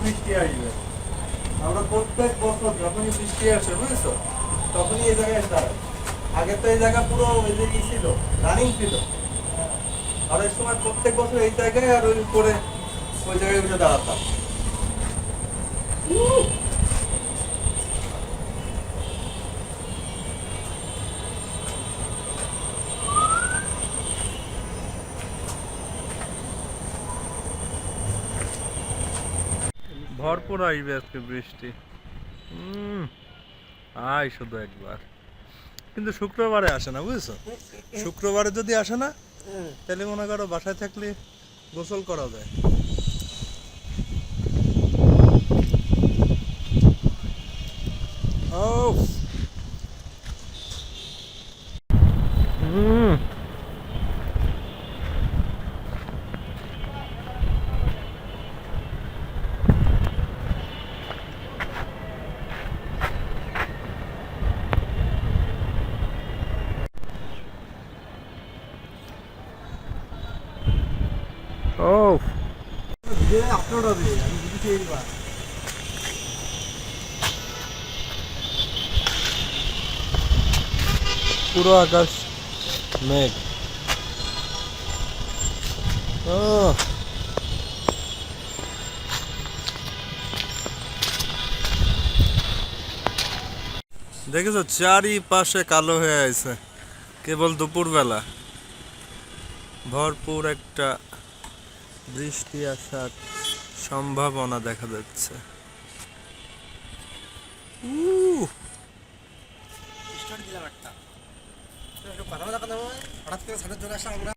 বৃষ্টি আসবে। আমরা প্রত্যেক বছর যখনই বৃষ্টি আসে বুঝছো, তখনই এই জায়গায় দাঁড়াই। আগে তো এই জায়গা পুরো ওই যে ই ছিল, রানিং ছিল। আর এই সময় প্রত্যেক বছর এই জায়গায় আর ওই উপরে ওই জায়গায় উঠে দাঁড়াতাম। ভরপুর আসবে আজকে বৃষ্টি। আয় শুধু একবার, কিন্তু শুক্রবারে আসে না বুঝছো। শুক্রবারে যদি আসে না, তাহলে মনে করো বাসায় থাকলে গোসল করা যায়। ও হুম ও ভিডিও আপলোড হবে, আমি বুঝেছি এইবার। পুরো আকাশ মেঘ। ও দেখেছো চারিপাশে কালো হয়ে আছে, কেবল দুপুরবেলা ভরপুর একটা বৃষ্টি আসার সম্ভাবনা দেখা যাচ্ছে। হঠাৎ করে ছাদের চলে আসা আমরা